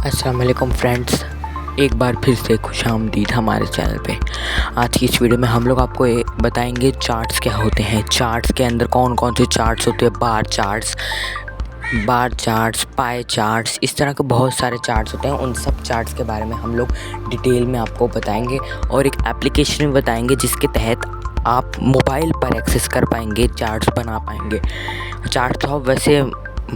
अस्सलाम वालेकुम फ्रेंड्स, एक बार फिर से खुशामदीद हमारे चैनल पे। आज की इस वीडियो में हम लोग आपको बताएंगे चार्ट्स क्या होते हैं। चार्ट्स के अंदर कौन कौन से चार्ट्स होते हैं, बार चार्ट्स, पाई चार्ट्स, इस तरह के बहुत सारे चार्ट्स होते हैं। उन सब चार्ट्स के बारे में हम लोग डिटेल में आपको बताएंगे और एक एप्लीकेशन भी बताएंगे जिसके तहत आप मोबाइल पर एक्सेस कर पाएंगे, चार्ट्स बना पाएंगे। चार्ट्स तो आप वैसे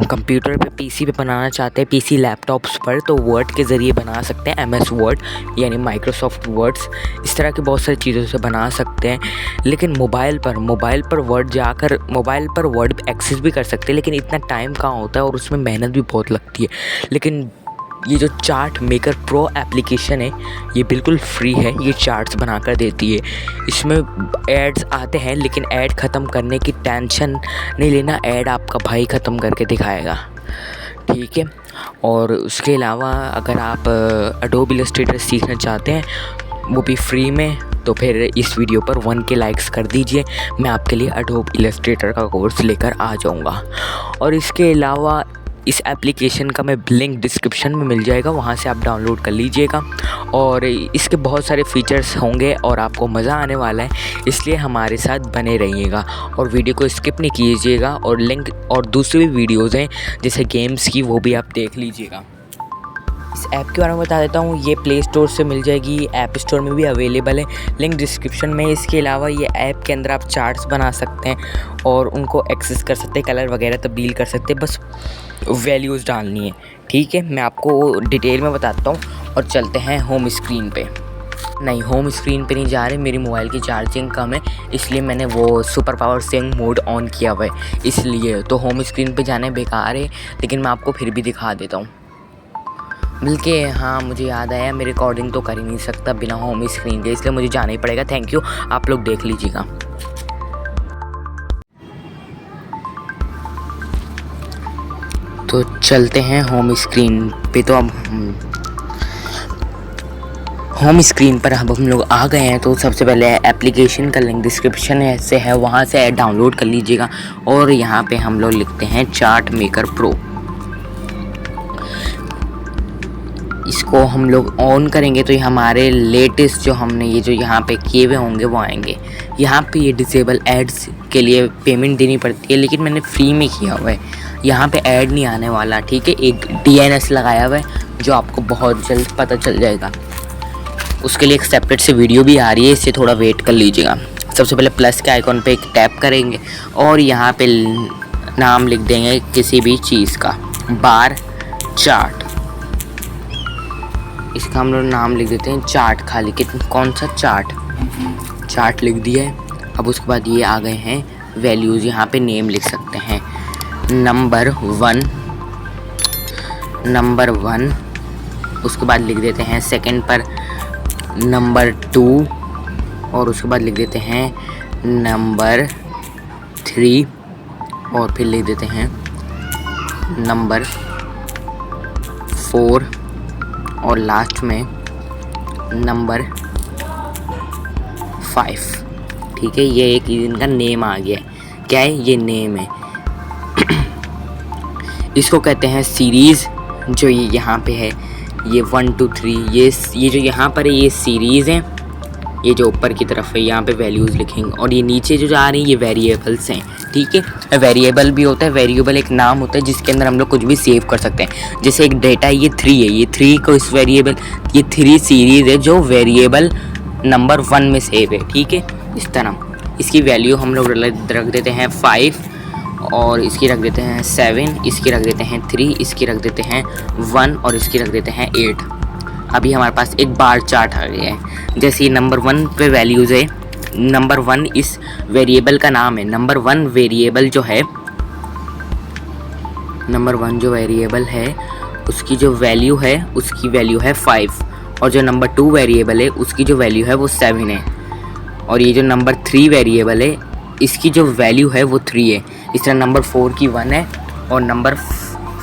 कंप्यूटर पे, पीसी पे बनाना चाहते हैं, पीसी लैपटॉप्स पर, तो वर्ड के ज़रिए बना सकते हैं। एमएस वर्ड यानी माइक्रोसॉफ्ट वर्ड्स, इस तरह की बहुत सारी चीज़ों से बना सकते हैं। लेकिन मोबाइल पर वर्ड जाकर मोबाइल पर वर्ड एक्सेस भी कर सकते हैं, लेकिन इतना टाइम कहाँ होता है और उसमें मेहनत भी बहुत लगती है। लेकिन ये जो चार्ट मेकर प्रो एप्लीकेशन है, ये बिल्कुल फ्री है। ये चार्ट्स बनाकर देती है। इसमें एड्स आते हैं, लेकिन ऐड ख़त्म करने की टेंशन नहीं लेना, ऐड आपका भाई ख़त्म करके दिखाएगा, ठीक है। और उसके अलावा अगर आप एडोब इलस्ट्रेटर सीखना चाहते हैं, वो भी फ्री में, तो फिर इस वीडियो पर 1K लाइक्स कर दीजिए। मैं आपके लिए एडोब इलस्ट्रेटर का कोर्स लेकर आ जाऊँगा। और इसके अलावा इस एप्लीकेशन का मैं लिंक डिस्क्रिप्शन में मिल जाएगा, वहाँ से आप डाउनलोड कर लीजिएगा। और इसके बहुत सारे फीचर्स होंगे और आपको मज़ा आने वाला है, इसलिए हमारे साथ बने रहिएगा और वीडियो को स्किप नहीं कीजिएगा। और लिंक और दूसरी भी वीडियोज़ हैं जैसे गेम्स की, वो भी आप देख लीजिएगा। इस ऐप के बारे में बता देता हूँ, ये प्ले स्टोर से मिल जाएगी, ऐप स्टोर में भी अवेलेबल है, लिंक डिस्क्रिप्शन में। इसके अलावा ये ऐप के अंदर आप चार्ट्स बना सकते हैं और उनको एक्सेस कर सकते हैं, कलर वगैरह तब्दील कर सकते हैं, बस वैल्यूज़ डालनी है, ठीक है। मैं आपको डिटेल में बताता हूँ और चलते हैं होम स्क्रीन पे। नहीं, होम स्क्रीन पे नहीं जा रहे, मेरी मोबाइल की चार्जिंग कम है, इसलिए मैंने वो super power saving mode on किया हुआ है, इसलिए तो होम स्क्रीन पे जाने बेकार है। लेकिन मैं आपको फिर भी दिखा देता हूँ। बल्कि हाँ, मुझे याद आया, मैं रिकॉर्डिंग तो कर ही नहीं सकता बिना होम स्क्रीन के, इसलिए मुझे जाना ही पड़ेगा। थैंक यू, आप लोग देख लीजिएगा। तो चलते हैं होम स्क्रीन पे। तो अब होम स्क्रीन पर अब हम लोग आ गए हैं। तो सबसे पहले एप्लीकेशन का लिंक डिस्क्रिप्शन से है, वहाँ से डाउनलोड कर लीजिएगा। और यहाँ पे हम लोग लिखते हैं चार्ट मेकर प्रो। इसको हम लोग ऑन करेंगे तो ये हमारे लेटेस्ट जो हमने ये जो यहाँ पे किए हुए होंगे वो आएंगे। यहाँ पे ये डिसेबल एड्स के लिए पेमेंट देनी पड़ती है, लेकिन मैंने फ्री में किया हुआ है, यहाँ पे ऐड नहीं आने वाला, ठीक है। एक DNS लगाया हुआ है जो आपको बहुत जल्द पता चल जाएगा। उसके लिए एक सेपरेट से वीडियो भी आ रही है, इससे थोड़ा वेट कर लीजिएगा। सबसे पहले प्लस के आइकॉन पे एक टैप करेंगे और यहाँ पे नाम लिख देंगे किसी भी चीज़ का, बार चार्ट। इसका हम लोग नाम लिख देते हैं चार्ट, खाली कौन सा चार्ट लिख दिया है। अब उसके बाद ये आ गए हैं वैल्यूज़, यहाँ पे नेम लिख सकते हैं नंबर वन। उसके बाद लिख देते हैं सेकंड पर नंबर 2 और उसके बाद लिख देते हैं नंबर 3 और फिर लिख देते हैं नंबर 4 और लास्ट में नंबर 5, ठीक है। ये एक इनका नेम आ गया है। क्या है? ये नेम है। इसको कहते हैं सीरीज़। जो ये यहाँ पे है, ये 1 2 3, ये जो यहाँ पर है ये सीरीज़ हैं। ये जो ऊपर की तरफ है यहाँ पे वैल्यूज़ लिखेंगे, और ये नीचे जो जा रही हैं ये वेरिएबल्स हैं, ठीक है। वेरिएबल भी होता है, वेरिएबल एक नाम होता है जिसके अंदर हम लोग कुछ भी सेव कर सकते हैं। जैसे एक डेटा है, ये 3 है, ये 3 को इस वेरिएबल, ये 3 सीरीज़ है जो वेरिएबल नंबर 1 में सेव है, ठीक है। इस तरह इसकी वैल्यू हम लोग रख देते हैं 5 और इसकी रख देते हैं 7, इसकी रख देते हैं 3, इसकी रख देते हैं 1 और इसकी रख देते हैं 8। अभी हमारे पास एक बार चार्ट आ गया है। जैसे नंबर 1 पे वैल्यूज़ है, नंबर 1 इस वेरिएबल का नाम है। नंबर 1 वेरिएबल जो है, नंबर 1 जो वेरिएबल है उसकी जो वैल्यू है, उसकी वैल्यू है 5। और जो नंबर 2 वेरिएबल है उसकी जो वैल्यू है वो 7 है। और ये जो नंबर 3 वेरिएबल है इसकी जो वैल्यू है वो 3 है। इस तरह नंबर 4 की 1 है और नंबर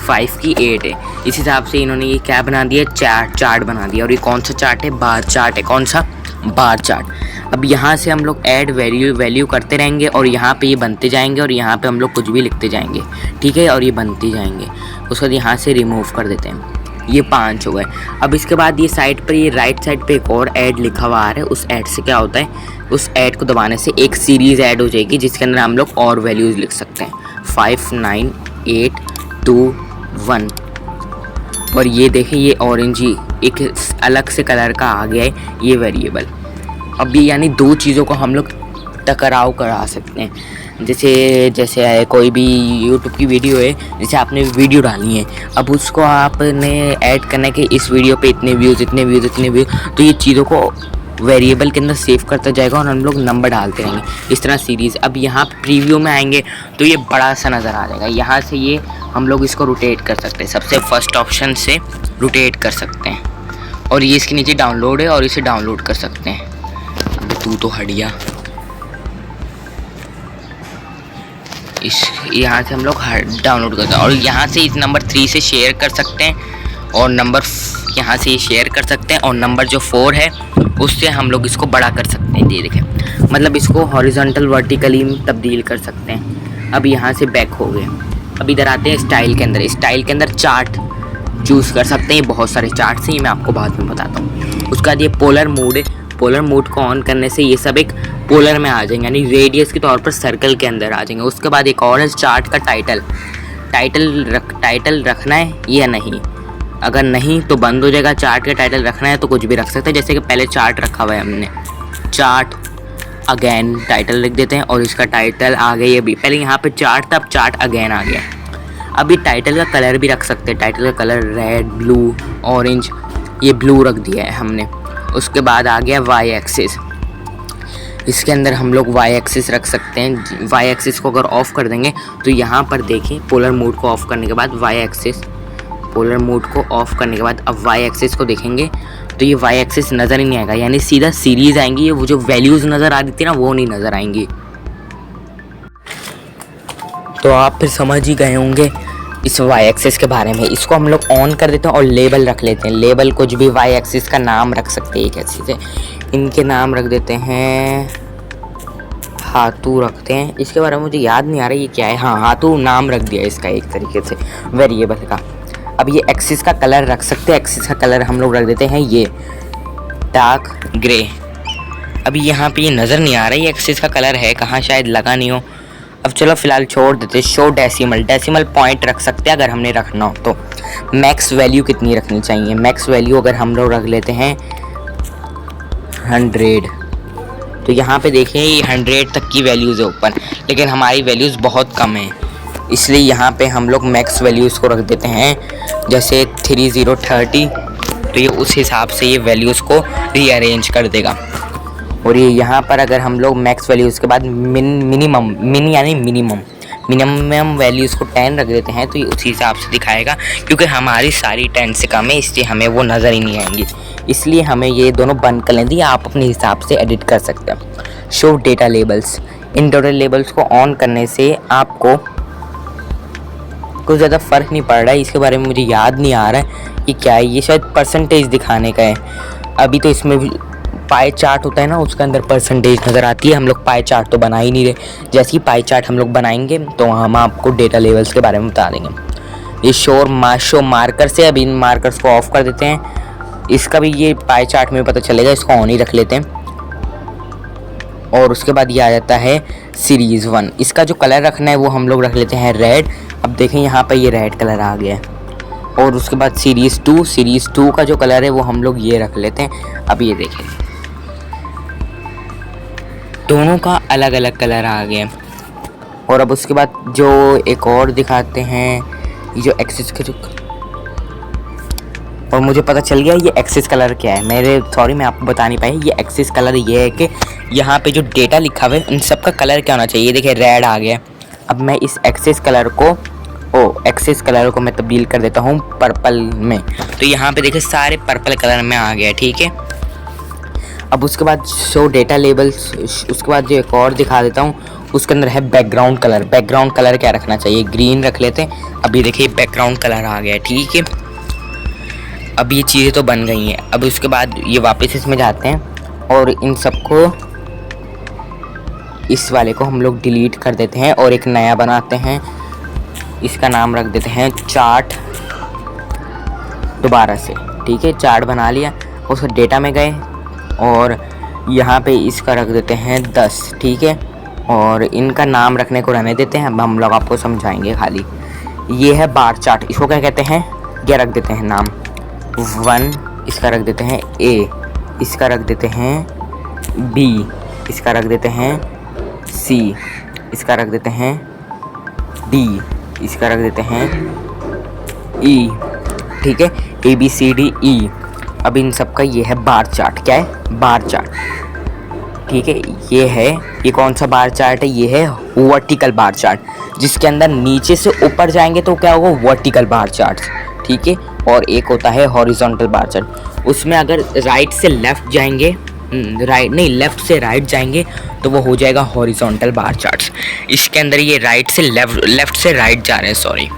5 की 8 है। इस हिसाब से इन्होंने ये क्या बना दिया, चार्ट बना दिया। और ये कौन सा चार्ट है? बार चार्ट है। कौन सा? Bar chart. अब यहाँ से हम लोग ऐड वैल्यू करते रहेंगे और यहाँ पे ये बनते जाएंगे और यहाँ पे हम लोग कुछ भी लिखते जाएंगे, ठीक है। और ये बनते जाएंगे। उसके बाद यहाँ से रिमूव कर देते हैं। ये 5 हो गए। अब इसके बाद ये साइड पर, ये राइट साइड पे एक और ऐड लिखा हुआ आ रहा है। उस ऐड से क्या होता है, उस ऐड को दबाने से एक सीरीज़ ऐड हो जाएगी जिसके अंदर हम लोग और वैल्यूज़ लिख सकते हैं 5 9 8 2 1। और ये देखें, ये ऑरेंज ही एक अलग से कलर का आ गया है ये वेरिएबल। अब ये यानी दो चीज़ों को हम लोग टकराव करा सकते हैं। जैसे कोई भी यूट्यूब की वीडियो है, जैसे आपने वीडियो डाली है, अब उसको आपने ऐड करना है कि इस वीडियो पे इतने व्यूज़, तो ये चीज़ों को वेरिएबल के अंदर सेव करता जाएगा और हम लोग नंबर डालते रहेंगे, इस तरह सीरीज़। अब यहाँ प्रीव्यू में आएंगे तो ये बड़ा सा नज़र आ जाएगा। यहाँ से ये हम लोग इसको रोटेट कर सकते हैं, सबसे फर्स्ट ऑप्शन से रोटेट कर सकते हैं। और ये इसके नीचे डाउनलोड है और इसे डाउनलोड कर सकते हैं। अब तू तो हटिया, इस यहाँ से हम लोग डाउनलोड करते हैं और यहाँ से इस नंबर 3 से शेयर कर सकते हैं और नंबर यहाँ से शेयर कर सकते हैं और नंबर जो 4 है उससे हम लोग इसको बड़ा कर सकते हैं। ये देखें, मतलब इसको हॉरिजॉन्टल वर्टिकली तब्दील कर सकते हैं। अब यहाँ से बैक हो गए। अब इधर आते हैं स्टाइल के अंदर। स्टाइल के अंदर चार्ट चूज़ कर सकते हैं, बहुत सारे चार्ट्स हैं, ये मैं आपको बाद में बताता हूँ। उसके बाद ये पोलर मोड है। पोलर मोड को ऑन करने से ये सब एक पोलर में आ जाएंगे, यानी रेडियस के तौर पर सर्कल के अंदर आ जाएंगे। उसके बाद एक और है चार्ट का टाइटल रखना है या नहीं, अगर नहीं तो बंद हो जाएगा। चार्ट का टाइटल रखना है तो कुछ भी रख सकते हैं, जैसे कि पहले चार्ट रखा हुआ है हमने, चार्ट अगेन टाइटल लिख देते हैं और इसका टाइटल आ गया। ये भी पहले यहाँ पे चार्ट था, अब चार्ट अगेन आ गया। अब ये टाइटल का कलर भी रख सकते हैं, टाइटल का कलर रेड, ब्लू, ऑरेंज, ये ब्लू रख दिया है हमने। उसके बाद आ गया वाई एक्सिस। इसके अंदर हम लोग वाई एक्सिस रख सकते हैं। वाई एक्सिस को अगर ऑफ़ कर देंगे तो यहाँ पर देखें, पोलर मोड को ऑफ़ करने के बाद वाई एक्सिस, पोलर मोड को ऑफ़ करने के बाद अब वाई एक्सिस को देखेंगे तो ये वाई एक्सिस नज़र ही नहीं आएगा, यानी सीधा सीरीज़ आएंगी। ये वो जो वैल्यूज़ नज़र आ रही थी ना, वो नहीं नज़र आएंगी। तो आप फिर समझ ही गए होंगे इस वाई एक्सिस के बारे में। इसको हम लोग ऑन कर देते हैं और लेबल रख लेते हैं। लेबल कुछ भी वाई एक्सिस का नाम रख सकते हैं। एक ऐसे से इनके नाम रख देते हैं, हाथू रखते हैं। इसके बारे में मुझे याद नहीं आ रहा ये क्या है। हाँ, हाथू नाम रख दिया इसका एक तरीके से वेरिएबल का। अब ये एक्सिस का कलर रख सकते हैं। एक्सिस का कलर हम लोग रख देते हैं ये डार्क ग्रे। अभी यहाँ पे ये नज़र नहीं आ रहा है ये एक्सिस का कलर है कहाँ, शायद लगा नहीं हो। अब चलो फ़िलहाल छोड़ देते हैं। शो डेसिमल पॉइंट रख सकते हैं अगर हमने रखना हो तो। मैक्स वैल्यू कितनी रखनी चाहिए, मैक्स वैल्यू अगर हम लोग रख लेते हैं 100, तो यहाँ पे देखें ये 100 तक की वैल्यूज़ है ऊपर, लेकिन हमारी वैल्यूज़ बहुत कम है, इसलिए यहाँ पे हम लोग मैक्स वैल्यूज़ को रख देते हैं जैसे 3030। तो ये उस हिसाब से ये वैल्यूज़ को रीअरेंज कर देगा। और ये यहाँ पर अगर हम लोग मैक्स वैल्यूज़ के बाद मिनिमम वैल्यूज़ को 10 रख देते हैं तो ये उसी हिसाब से दिखाएगा, क्योंकि हमारी सारी 10 से कम है, इसलिए हमें वो नज़र ही नहीं आएंगी। इसलिए हमें ये दोनों बंद कर लें दिए, आप अपने हिसाब से एडिट कर सकते हैं। शो डेटा लेबल्स, इन डेटा लेबल्स को ऑन करने से आपको कुछ ज़्यादा फ़र्क नहीं पड़ रहा है। इसके बारे में मुझे याद नहीं आ रहा है कि क्या है, ये शायद परसेंटेज दिखाने का है। अभी तो इसमें पाई चार्ट होता है ना, उसके अंदर परसेंटेज नज़र आती है। हम लोग पाई चार्ट तो बना ही नहीं रहे। जैसे ही पाई चार्ट हम लोग बनाएंगे तो हम आपको डेटा लेवल्स के बारे में बता देंगे। ये शो मार्कर से, अब इन मार्कर्स को ऑफ़ कर देते हैं। इसका भी ये पाई चार्ट में पता चलेगा, इसको ऑन ही रख लेते हैं। और उसके बाद ये आ जाता है सीरीज़ 1। इसका जो कलर रखना है वो हम लोग रख लेते हैं रेड। अब देखें यहाँ पर ये रेड कलर आ गया है। और उसके बाद सीरीज़ 2 का जो कलर है वो हम लोग ये रख लेते हैं। अब ये देखें दोनों का अलग अलग कलर आ गया। और अब उसके बाद जो एक और दिखाते हैं, ये जो एक्सिस का जो, और मुझे पता चल गया ये एक्सिस कलर क्या है। मैं आपको बता नहीं पाया। ये एक्सिस कलर ये है कि यहाँ पे जो डेटा लिखा हुआ है उन सब का कलर क्या होना चाहिए। देखिए रेड आ गया। अब मैं इस एक्सिस कलर को मैं तब्दील कर देता हूँ पर्पल में, तो यहाँ पे देखिए सारे पर्पल कलर में आ गया, ठीक है। अब उसके बाद शो डेटा लेबल्स, उसके बाद जो एक और दिखा देता हूँ, उसके अंदर है बैकग्राउंड कलर। बैकग्राउंड कलर क्या रखना चाहिए, ग्रीन रख लेते हैं। अभी देखिए बैकग्राउंड कलर आ गया, ठीक है। अब ये चीज़ें तो बन गई हैं। अब उसके बाद ये वापस इसमें जाते हैं और इन सबको, इस वाले को हम लोग डिलीट कर देते हैं और एक नया बनाते हैं। इसका नाम रख देते हैं चार्ट दोबारा से, ठीक है। चार्ट बना लिया, उसको डेटा में गए और यहाँ पे इसका रख देते हैं 10, ठीक है। और इनका नाम रखने को रहने देते हैं, अब हम लोग आपको समझाएंगे खाली। ये है बार चार्ट, इसको क्या कहते हैं, क्या रख देते हैं नाम 1, इसका रख देते हैं A, इसका रख देते हैं B, इसका रख देते हैं C, इसका रख देते हैं D, इसका रख देते हैं E, ठीक है। ABCDE। अब इन सब का ये है बार चार्ट। क्या है, बार चार्ट, ठीक है। ये कौन सा बार चार्ट है, ये है वर्टिकल बार चार्ट, जिसके अंदर नीचे से ऊपर जाएंगे तो क्या होगा, वर्टिकल बार चार्ट, ठीक है। और एक होता है हॉरिजॉन्टल बार चार्ट, उसमें अगर राइट से लेफ़्ट जाएंगे, राइट नहीं लेफ़्ट से राइट जाएंगे तो वो हो जाएगा हॉरिजॉन्टल बार चार्ट। इसके अंदर ये राइट से लेफ़्ट से राइट जा रहे हैं, सॉरी।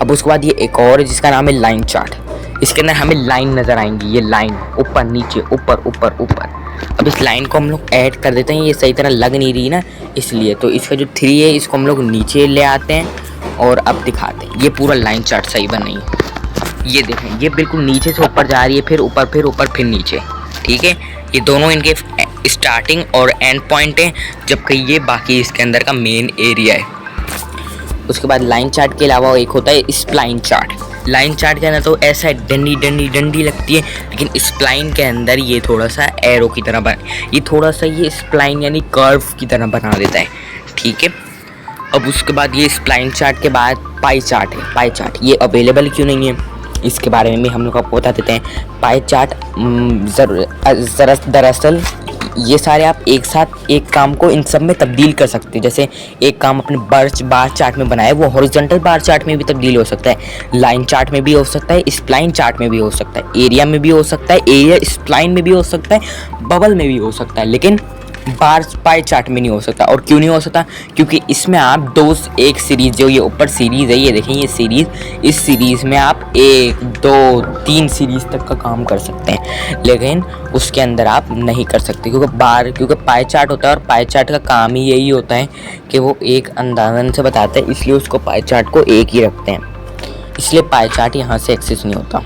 अब उसके बाद ये एक और है जिसका नाम है लाइन चार्ट। इसके अंदर हमें लाइन नज़र आएंगी, ये लाइन ऊपर नीचे ऊपर ऊपर ऊपर। अब इस लाइन को हम लोग ऐड कर देते हैं, ये सही तरह लग नहीं रही ना इसलिए, तो इसका जो 3 है इसको हम लोग नीचे ले आते हैं और अब दिखाते हैं। ये पूरा लाइन चार्ट सही बन रही है, ये देखें, ये बिल्कुल नीचे से ऊपर जा रही है, फिर ऊपर फिर नीचे, ठीक है। ये दोनों इनके स्टार्टिंग और एंड पॉइंट है, जबकि ये बाकी इसके अंदर का मेन एरिया है। उसके बाद लाइन चार्ट के अलावा एक होता है स्प्लाइन चार्ट। लाइन चार्ट के अंदर तो ऐसा डंडी लगती है, लेकिन स्प्लाइन के अंदर ये थोड़ा सा एरो की तरह ये थोड़ा सा ये स्प्लाइन यानी कर्व की तरह बना देता है, ठीक है। अब उसके बाद ये स्प्लाइन चार्ट के बाद पाई चार्ट है। पाई चार्ट ये अवेलेबल क्यों नहीं है, इसके बारे में भी हम लोग आपको बता देते हैं। पाई चार्ट दरअसल ये सारे आप एक साथ एक काम को इन सब में तब्दील कर सकते हैं। जैसे एक काम अपने बार चार्ट में बनाए, वो हॉरिजॉन्टल बार चार्ट में भी तब्दील हो सकता है, लाइन चार्ट में भी हो सकता है, स्प्लाइन चार्ट में भी हो सकता है, एरिया में भी हो सकता है, एरिया स्प्लाइन में भी हो सकता है, बबल में भी हो सकता है, लेकिन बार पाई चार्ट में नहीं हो सकता। और क्यों नहीं हो सकता, क्योंकि इसमें आप एक सीरीज़, जो ये ऊपर सीरीज़ है, ये देखें ये सीरीज़, इस सीरीज़ में आप 1 2 3 सीरीज़ तक का काम कर सकते हैं, लेकिन उसके अंदर आप नहीं कर सकते, क्योंकि पाई चार्ट होता है और पाई चार्ट का काम ही यही होता है कि वो एक अंदाजन से बताता है, इसलिए उसको पाई चार्ट को एक ही रखते हैं, इसलिए पाई चार्ट यहाँ से एक्सेस नहीं होता।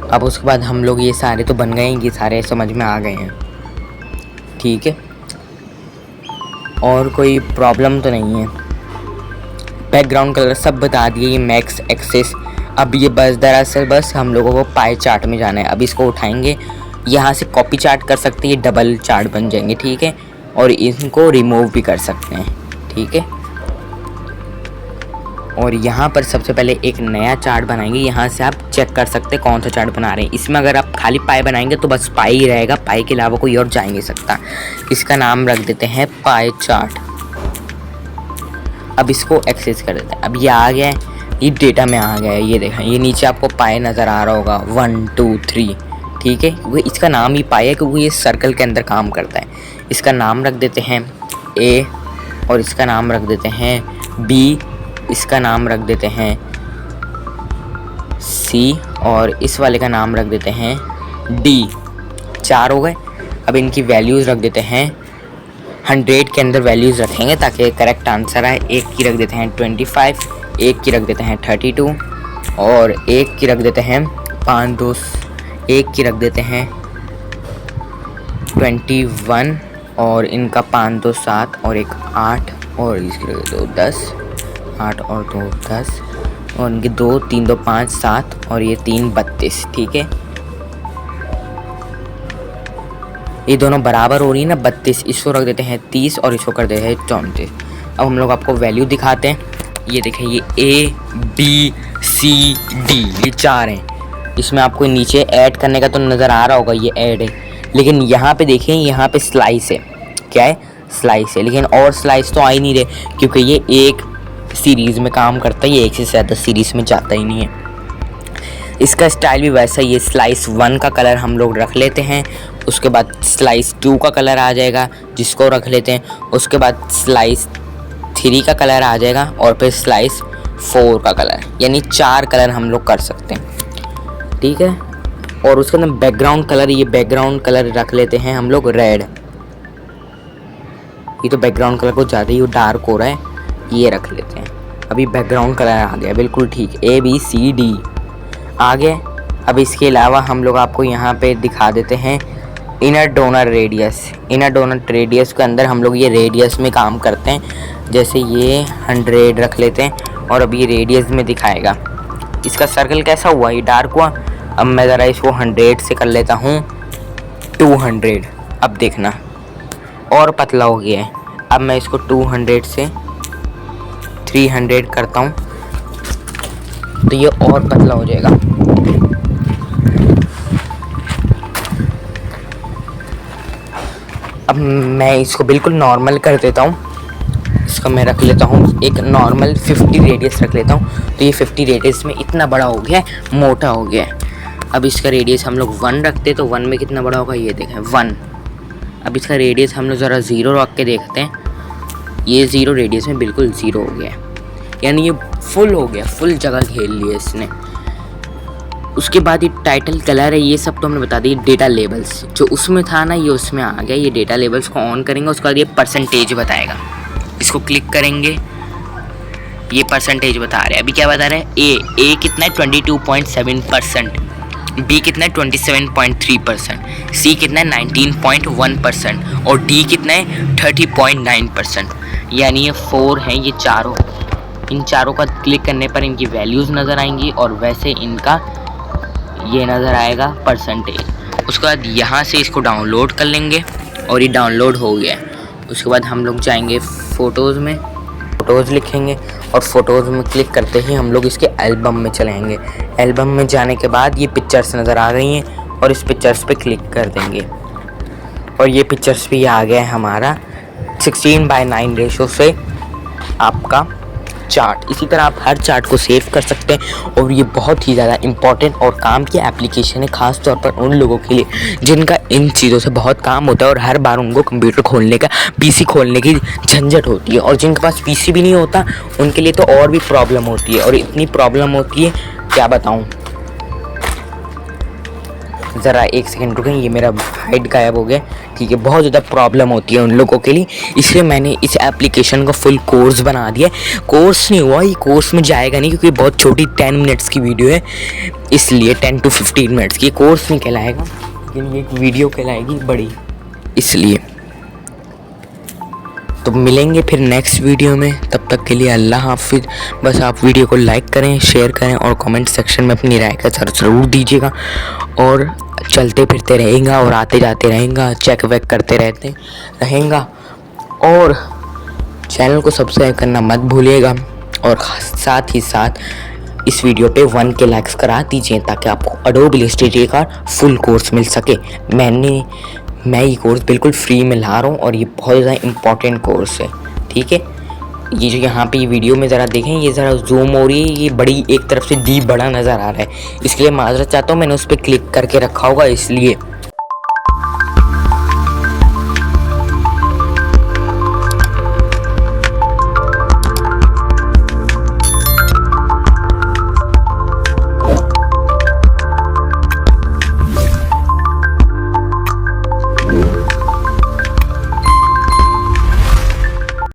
अब उसके बाद हम लोग ये सारे तो बन गए हैं, ये सारे समझ में आ गए हैं, ठीक है। और कोई प्रॉब्लम तो नहीं है। बैकग्राउंड कलर सब बता दिए, ये मैक्स एक्सेस। अब ये दरअसल बस हम लोगों को पाई चार्ट में जाना है। अब इसको उठाएंगे, यहाँ से कॉपी चार्ट कर सकते हैं, ये डबल चार्ट बन जाएंगे, ठीक है। और इनको रिमूव भी कर सकते हैं, ठीक है। और यहाँ पर सबसे पहले एक नया चार्ट बनाएंगे, यहाँ से आप चेक कर सकते हैं कौन सा चार्ट बना रहे हैं। इसमें अगर आप खाली पाई बनाएंगे तो बस पाई ही रहेगा, पाई के अलावा कोई और जा ही नहीं सकता। इसका नाम रख देते हैं पाई चार्ट। अब इसको एक्सेस कर देते हैं। अब ये आ गया है, ये डेटा में आ गया है, ये देखें, ये नीचे आपको पाई नज़र आ रहा होगा 1 2 3, ठीक है। क्योंकि इसका नाम ही पाई है, क्योंकि ये सर्कल के अंदर काम करता है। इसका नाम रख देते हैं A, और इसका नाम रख देते हैं B, इसका नाम रख देते हैं C, और इस वाले का नाम रख देते हैं D। 4 हो गए। अब इनकी वैल्यूज़ रख देते हैं 100 के अंदर वैल्यूज़ रखेंगे ताकि करेक्ट आंसर आए। एक की रख देते हैं 25, एक की रख देते हैं 32, और एक की रख देते हैं 5 2, एक की रख देते हैं 21, और इनका 5 2 7, और एक 8, और इसकी रख दो 10, 8 और 2 10, और इनके 2 3 2 5 7, और ये 3 32, ठीक है। ये दोनों बराबर हो रही है ना 32, इसको रख देते हैं 30, और इसको कर देते हैं 34। अब हम लोग आपको वैल्यू दिखाते हैं। ये देखें, ये A B C D, ये 4 हैं। इसमें आपको नीचे ऐड करने का तो नज़र आ रहा होगा, ये ऐड है, लेकिन यहाँ पे देखें, यहाँ पे स्लाइस है। क्या है, स्लाइस है, लेकिन और स्लाइस तो आ ही नहीं रहे, क्योंकि ये एक सीरीज़ में काम करता है, ये एक से ज़्यादा सीरीज़ में जाता ही नहीं है। इसका स्टाइल भी वैसा ही है। स्लाइस 1 का कलर हम लोग रख लेते हैं, उसके बाद स्लाइस 2 का कलर आ जाएगा जिसको रख लेते हैं, उसके बाद स्लाइस 3 का कलर आ जाएगा, और फिर स्लाइस 4 का कलर, यानी 4 कलर हम लोग कर सकते हैं, ठीक है। और उसके अंदर बैकग्राउंड कलर, ये बैकग्राउंड कलर रख लेते हैं हम लोग रेड। ये तो बैकग्राउंड कलर को ज़्यादा ही डार्क हो रहा है, ये रख लेते हैं, अभी बैकग्राउंड कलर आ गया, बिल्कुल ठीक, ABCD आ गए। अब इसके अलावा हम लोग आपको यहाँ पे दिखा देते हैं inner donor radius. Inner donor radius के अंदर हम लोग ये रेडियस में काम करते हैं। जैसे ये 100 रख लेते हैं और अब ये रेडियस में दिखाएगा। इसका सर्कल कैसा हुआ, ये डार्क हुआ। अब मैं ज़रा इसको 100 से कर लेता हूँ 200। अब देखना और पतला हो गया है। अब मैं इसको 200 से 300 करता हूँ तो ये और पतला हो जाएगा। अब मैं इसको बिल्कुल नॉर्मल कर देता हूँ। इसका मैं रख लेता हूँ एक नॉर्मल 50 रेडियस रख लेता हूँ। तो ये 50 रेडियस में इतना बड़ा हो गया है, मोटा हो गया है। अब इसका रेडियस हम लोग 1 रखते तो 1 में कितना बड़ा होगा, ये देखें 1। अब इसका रेडियस हम लोग ज़रा 0 रख के देखते हैं। ये 0 रेडियस में बिल्कुल 0 हो गया है, यानी ये फुल हो गया, फुल जगह घेर लिया इसने। उसके बाद ये टाइटल कलर है, ये सब तो हमने बता दिए। डेटा लेबल्स जो उसमें था ना, ये उसमें आ गया। ये डेटा लेबल्स को ऑन करेंगे, उसके बाद ये परसेंटेज बताएगा। इसको क्लिक करेंगे, ये परसेंटेज बता रहे हैं। अभी क्या बता रहे हैं, ए कितना है 22.7%, बी कितना है 27.3%, सी कितना है 19.1% और डी कितना है 30.9%। यानी ये 4 हैं, ये चारों। इन चारों का क्लिक करने पर इनकी वैल्यूज़ नज़र आएंगी और वैसे इनका ये नज़र आएगा परसेंटेज। उसके बाद यहाँ से इसको डाउनलोड कर लेंगे और ये डाउनलोड हो गया। उसके बाद हम लोग जाएंगे फ़ोटोज़ में, फ़ोटोज़ लिखेंगे और फ़ोटोज़ में क्लिक करते ही हम लोग इसके एल्बम में चलेंगे। एल्बम में जाने के बाद ये पिक्चर्स नज़र आ रही हैं और इस पिक्चर्स पे क्लिक कर देंगे और ये पिक्चर्स भी आ गया है हमारा 16:9 रेशो से आपका चार्ट। इसी तरह आप हर चार्ट को सेव कर सकते हैं और ये बहुत ही ज़्यादा इम्पॉर्टेंट और काम की एप्लीकेशन है, ख़ास तौर पर उन लोगों के लिए जिनका इन चीज़ों से बहुत काम होता है और हर बार उनको कंप्यूटर खोलने का, पीसी खोलने की झंझट होती है। और जिनके पास पीसी भी नहीं होता उनके लिए तो और भी प्रॉब्लम होती है, और इतनी प्रॉब्लम होती है क्या बताऊँ। ज़रा एक सेकंड रुकें, ये मेरा हाइट गायब हो गया, ठीक है। बहुत ज़्यादा प्रॉब्लम होती है उन लोगों के लिए, इसलिए मैंने इस एप्लीकेशन का फुल कोर्स बना दिया। कोर्स नहीं हुआ, ये कोर्स में जाएगा नहीं क्योंकि बहुत छोटी 10 मिनट्स की वीडियो है, इसलिए 10 to 15 मिनट्स की। कोर्स नहीं कहलाएगा लेकिन ये वीडियो कहलाएगी बड़ी, इसलिए। तो मिलेंगे फिर नेक्स्ट वीडियो में, तब तक के लिए अल्लाह हाफिज़। बस आप वीडियो को लाइक करें, शेयर करें और कमेंट सेक्शन में अपनी राय का ज़रूर दीजिएगा। और चलते फिरते रहेगा और आते जाते रहेगा, चेक वेक करते रहते रहेगा। और चैनल को सब्सक्राइब करना मत भूलिएगा और साथ ही साथ इस वीडियो पे 1K लाइक्स करा दीजिए ताकि आपको एडोब इलस्ट्रेटर का फुल कोर्स मिल सके। मैं ये कोर्स बिल्कुल फ्री में ला रहा हूँ और ये बहुत ज़्यादा इम्पॉर्टेंट कोर्स है, ठीक है। ये जो यहाँ पे ये वीडियो में ज़रा देखें, ये ज़रा जूम हो रही है, ये बड़ी एक तरफ से डी बड़ा नज़र आ रहा है, इसलिए माजरत चाहता हूँ, मैंने उस पर क्लिक करके रखा होगा इसलिए।